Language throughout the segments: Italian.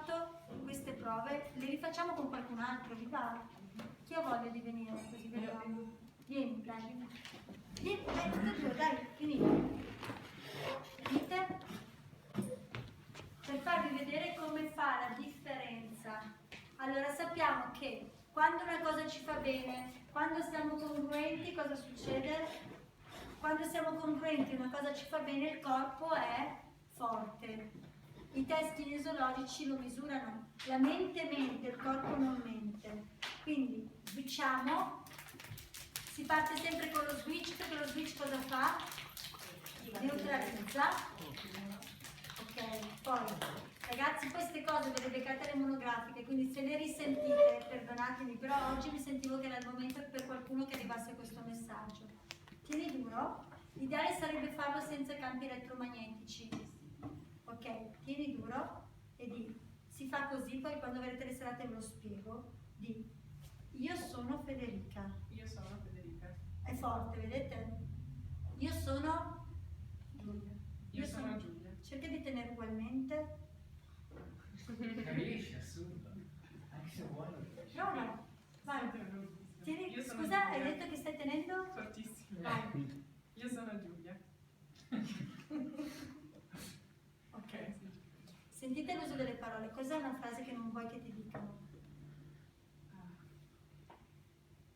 fatto queste prove, le rifacciamo con qualcun altro, vi va? Chi ha voglia di venire? Così vediamo. Vieni, dai. Vieni, dai, tutti e due, dai, venite. Venite. Per farvi vedere come fa la differenza. Allora, sappiamo che quando una cosa ci fa bene, quando siamo congruenti, cosa succede? Quando siamo congruenti, una cosa ci fa bene, il corpo è forte. I test kinesiologici lo misurano. La mente mente, il corpo non mente. Quindi, switchiamo. Si parte sempre con lo switch, perché lo switch cosa fa? Neutralizza. Ok, poi ragazzi queste cose ve le beccate le monografiche, quindi se le risentite, perdonatemi, però oggi mi sentivo che era il momento per qualcuno che arrivasse questo messaggio. Tieni duro, l'ideale sarebbe farlo senza campi elettromagnetici. Ok, tieni duro e di, si fa così, poi quando avrete le serate ve lo spiego, di, io sono Federica. Io sono Federica. È forte, vedete? Io sono Giulia. Io sono Giulia. Cerca di tenere ugualmente. Capisci, assurdo. Anche se vuoi. Prova, vai. Tieni, Io sono scusa, Giulia. hai detto che stai tenendo? Fortissimo. Vai. Io sono Giulia. Ok. Sentite l'uso delle parole. Cos'è una frase che non vuoi che ti dicano?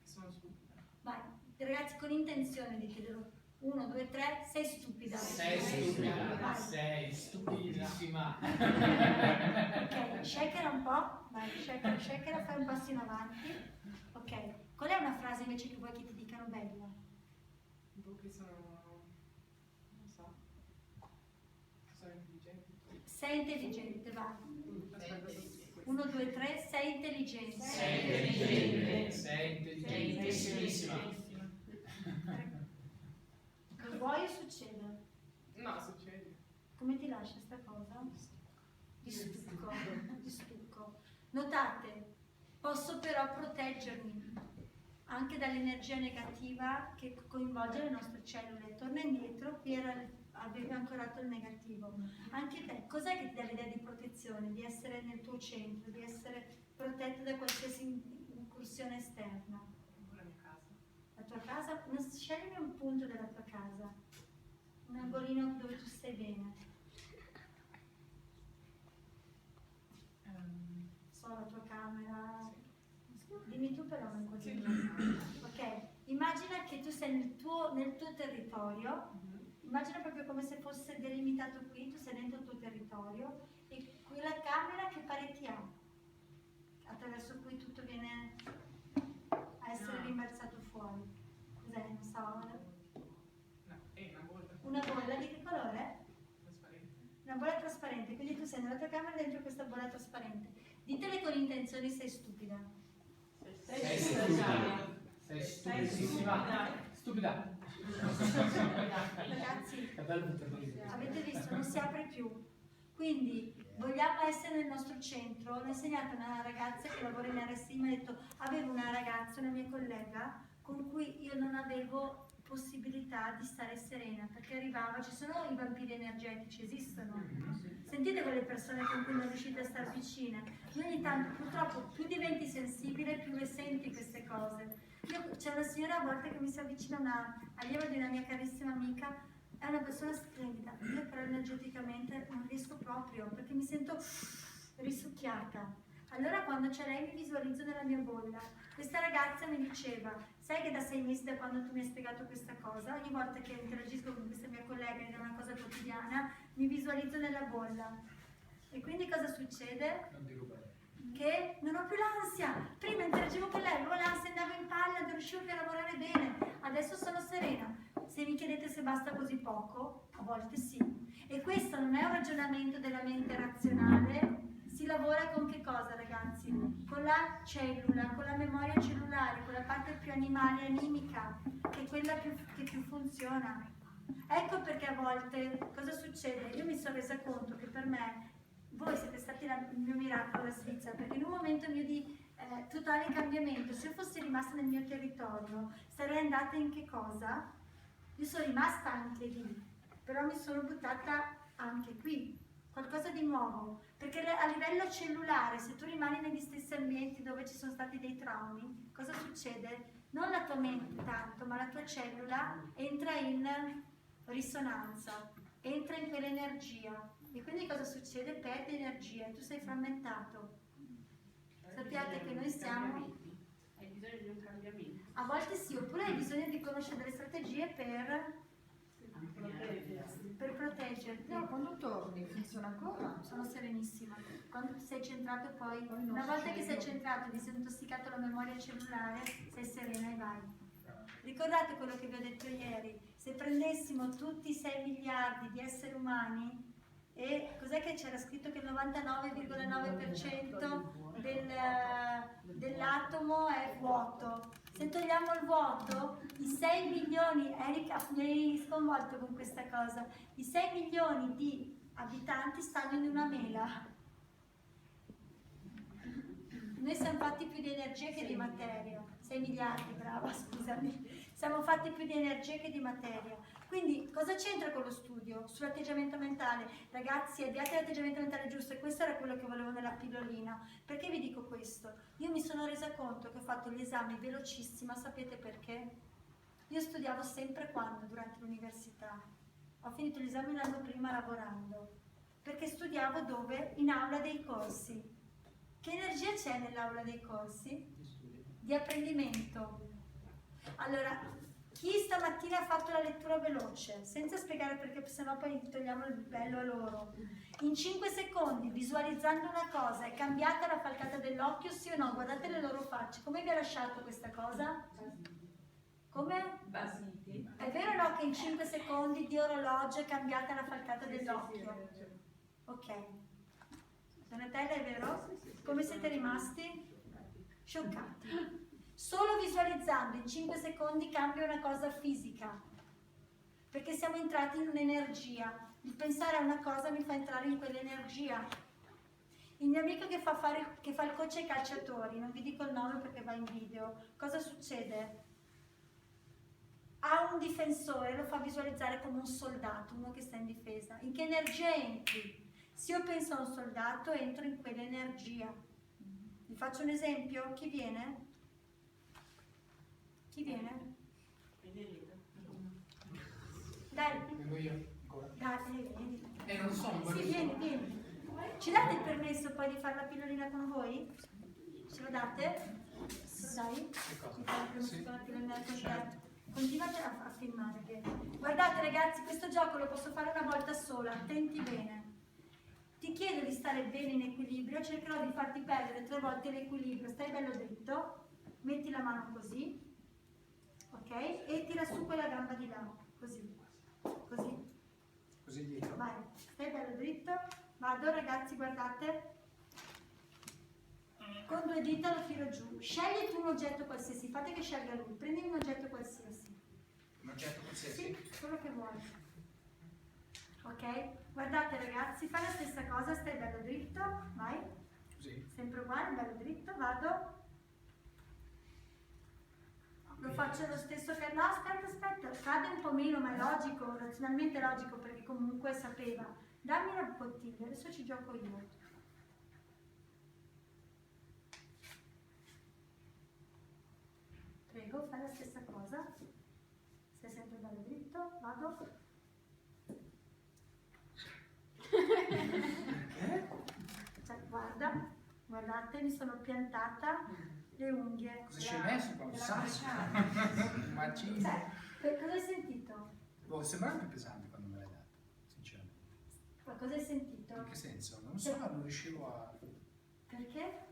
Sono stupida. Vai. Ragazzi, con intenzione ditelo. 1, 2, 3, sei stupida. Sei stupida, Vai. sei stupidissima. Ok, shakera un po'. Vai, shakera, fai un passo in avanti. Ok. Qual è una frase invece che vuoi che ti dicano bella? Che sono... non so. Sono intelligente. Sei intelligente, vai. Aspetta, 1, 2, 3, sei intelligente. Sei intelligente, sei intelligentissimissima. Lo vuoi o succede? No, succede. Come ti lascia sta cosa? Di stucco, di stucco. Notate, posso però proteggermi anche dall'energia negativa che coinvolge le nostre cellule. Torna indietro, qui avevi ancorato il negativo. Anche te, cos'è che ti dà l'idea di protezione? Di essere nel tuo centro, di essere protetto da qualsiasi incursione esterna. La mia casa. La tua casa, scegli un punto della tua casa, un angolino dove tu stai bene. So, la tua camera, dimmi tu però un angolino. Ok, immagina che tu sei nel tuo territorio, immagina proprio come se fosse delimitato qui, tu sei dentro il tuo territorio e quella camera che pareti ha, attraverso cui tutto viene a essere rimbalzato fuori. Cos'è? Non so. No, è una bolla. Una bolla di che colore è? Trasparente. Una bolla trasparente, quindi tu sei nella tua camera dentro questa bolla trasparente. Ditele con intenzioni sei stupida. Sei stupida. Sei stupidissima. Stupida. Ragazzi, È bello buttarlo lì. avete visto, non si apre più. Quindi vogliamo essere nel nostro centro. L'ho insegnato a una ragazza che lavora in RSI, mi ha detto, avevo una ragazza, una mia collega, con cui io non avevo possibilità di stare serena, perché arrivava, ci sono i vampiri energetici, esistono. Sentite quelle persone con cui non riuscite a stare vicine. Io ogni tanto, purtroppo, più diventi sensibile, più le senti queste cose. C'è una signora a volte che mi si avvicina, una allieva di una mia carissima amica, è una persona splendida, io però energeticamente non riesco proprio, perché mi sento risucchiata. Allora quando c'è lei mi visualizzo nella mia bolla. Questa ragazza mi diceva, sai che da 6 mesi da quando tu mi hai spiegato questa cosa, ogni volta che interagisco con questa mia collega ed è una cosa quotidiana, mi visualizzo nella bolla. E quindi cosa succede? Non ti rubare. Che non ho più l'ansia. Prima interagivo con lei, avevo l'ansia, andavo in palla, non riuscivo più a lavorare bene. Adesso sono serena. Se mi chiedete se basta così poco, a volte sì. E questo non è un ragionamento della mente razionale. Si lavora con che cosa, ragazzi? Con la cellula, con la memoria cellulare, con la parte più animale, animica, che è quella che più funziona. Ecco perché a volte cosa succede? Io mi sono resa conto che per me voi siete stati il mio miracolo alla Svizzera, perché in un momento mio di totale cambiamento, se io fossi rimasta nel mio territorio, sarei andata in che cosa? Io sono rimasta anche lì, però mi sono buttata anche qui, qualcosa di nuovo. muovo, perché a livello cellulare, se tu rimani negli stessi ambienti dove ci sono stati dei traumi, cosa succede? Non la tua mente tanto, ma la tua cellula entra in risonanza, entra in quell'energia e quindi cosa succede? Perdi energia, tu sei frammentato. Sappiate che noi siamo... Hai bisogno di un cambiamento. A volte sì, oppure hai bisogno di conoscere delle strategie per proteggerti. No, quando torni funziona ancora? Sono serenissima. Quando sei centrato poi, una volta che sei centrato, ti sei intossicato la memoria cellulare, sei serena e vai. Ricordate quello che vi ho detto ieri, se prendessimo tutti i 6 miliardi di esseri umani e cos'è che c'era scritto che il 99,9% dell'atomo è vuoto. Se togliamo il vuoto, i 6 milioni, Erika mi hai sconvolto con questa cosa, i 6 milioni di abitanti stanno in una mela. Noi siamo fatti più di energia che di materia. 6 miliardi, brava, scusami. Siamo fatti più di energia che di materia. Quindi cosa c'entra con lo studio sull'atteggiamento mentale? Ragazzi, abbiate l'atteggiamento mentale giusto e questo era quello che volevo nella pillolina. Perché vi dico questo? Io mi sono resa conto che ho fatto gli esami velocissima, sapete perché? Io studiavo sempre quando? Durante l'università. Ho finito gli esami un anno prima lavorando. Perché studiavo dove? In aula dei corsi. Che energia c'è nell'aula dei corsi? Di apprendimento. Allora, chi stamattina ha fatto la lettura veloce, senza spiegare perché sennò poi togliamo il bello a loro, in 5 secondi, visualizzando una cosa, è cambiata la falcata dell'occhio, sì o no? Guardate le loro facce. Come vi ha lasciato questa cosa? Come? Basiti. È vero o no che in 5 secondi di orologio è cambiata la falcata dell'occhio? Ok. Donatella, è vero? Come siete rimasti? Scioccati. Solo visualizzando in 5 secondi cambia una cosa fisica, perché siamo entrati in un'energia. Il pensare a una cosa mi fa entrare in quell'energia. Il mio amico che fa il coach ai calciatori, non vi dico il nome perché va in video, cosa succede? Ha un difensore, lo fa visualizzare come un soldato, uno che sta in difesa. In che energia entri? Se io penso a un soldato, entro in quell'energia. Vi faccio un esempio? Chi viene? Chi viene? Dai. Vengo io ancora. Dai, vieni. Non so, non voglio Sì, vieni. Ci date il permesso poi di fare la pillolina con voi? Ce lo date? Ce lo dai? Che cosa? Di fare il permesso Sì. con la pillolina con te? Certo. Continuate a filmare. Che... Guardate ragazzi, questo gioco lo posso fare una volta sola, attenti bene. Ti chiedo di stare bene in equilibrio, cercherò di farti perdere 3 volte l'equilibrio, stai bello dritto, metti la mano così, ok? E tira su quella gamba di là, così, così. Così dietro. Vai, stai bello dritto, vado ragazzi, guardate, con 2 dita lo tiro giù, scegli tu un oggetto qualsiasi, fate che scelga lui, prendi un oggetto qualsiasi. Un oggetto qualsiasi? Sì, quello che vuoi. Ok? Guardate ragazzi, fai la stessa cosa, stai bello dritto, vai. Così. Sempre uguale, bello dritto, vado. Lo faccio lo stesso che... No, aspetta, cade un po' meno, ma è logico, razionalmente logico, perché comunque sapeva. Dammi una bottiglia, adesso ci gioco io. Prego, fai la stessa cosa. Stai sempre bello dritto, vado. Cioè, guardate, mi sono piantata le unghie. Cosa ci hai messo qua? Un sasso? Un macino? Cioè, cosa hai sentito? Boh, sembrava più pesante quando me l'hai dato, sinceramente. Ma cosa hai sentito? In che senso? Non so, non riuscivo a... Perché?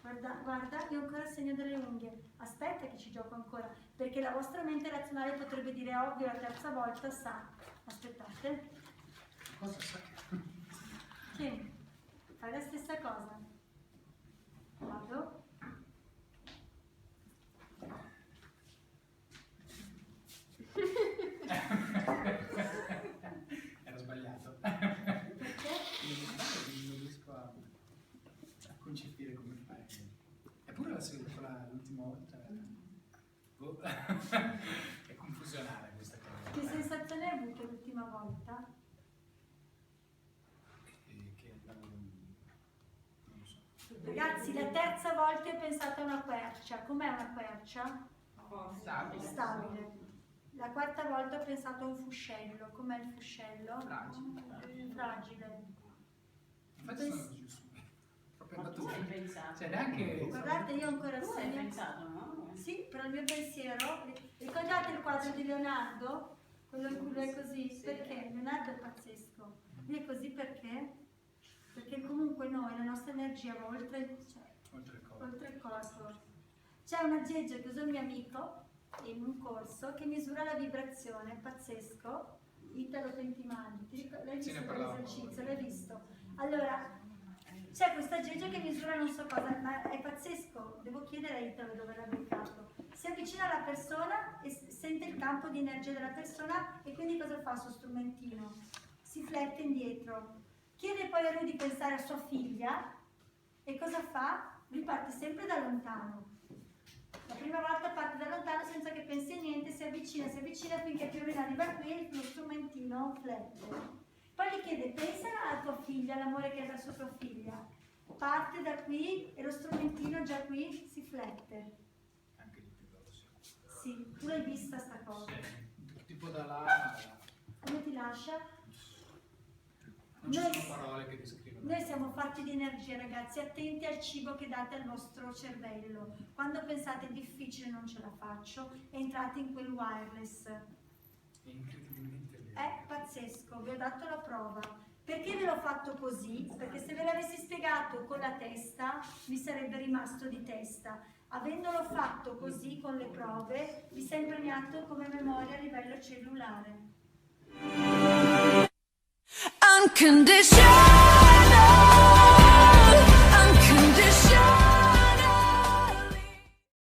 Guarda, io ho ancora il segno delle unghie. Aspetta che ci gioco ancora, perché la vostra mente razionale potrebbe dire ovvio la terza volta sa. Aspettate. Cosa sai? Tieni, fai la stessa cosa. Vado. Era sbagliato. Perché? Non riesco a concepire come fare. Eppure l'ultima volta... Boh. È confusionale questa cosa. Che sensazione hai avuto l'ultima volta? Che l'avevo Ragazzi, la terza volta ho pensato a una quercia. Com'è una quercia? Stabile. Stabile. La quarta volta ho pensato a un fuscello. Com'è il fuscello? Fragile. Fragile. Infatti sono così su. Proprio Ma andato tu hai bene. pensato? Cioè neanche... Guardate, io ancora Tu hai segno. pensato, no? Sì, però il mio pensiero, ricordate il quadro di Leonardo? Quello in cui lui è così? Perché? Leonardo è pazzesco. Lui è così perché? Perché comunque noi, la nostra energia va oltre, Oltre il corpo. oltre il corpo. C'è un aggeggio che usa un mio amico in un corso che misura la vibrazione, è pazzesco. Italo Pentimani, l'hai Sì, ne visto parlavamo. l'esercizio? L'hai visto? Allora, c'è questo aggeggio che misura non so cosa, ma è pazzesco. Devo chiedere a Italo dove l'ha beccato. Si avvicina alla persona e sente il campo di energia della persona e quindi cosa fa il suo strumentino? Si flette indietro. Chiede poi a lui di pensare a sua figlia e cosa fa? Lui parte sempre da lontano. La prima volta parte da lontano senza che pensi a niente, si avvicina finché più o meno arriva qui e lo strumentino flette. Poi gli chiede, pensa a tua figlia, all'amore che hai verso tua figlia. Parte da qui e lo strumentino già qui si flette. Anche di più veloce. Sì, tu l'hai vista sta cosa. Tipo da là a là. Come ti lascia? Non ci Noi- sono parole che descrivono. Noi siamo fatti di energia, ragazzi, attenti al cibo che date al vostro cervello. Quando pensate è difficile, non ce la faccio, entrate in quel wireless. È incredibilmente vero. È pazzesco, vi ho dato la prova. Perché ve l'ho fatto così? Perché se ve l'avessi spiegato con la testa, vi sarebbe rimasto di testa. Avendolo fatto così con le prove, vi si è impregnato come memoria a livello cellulare. Unconditional.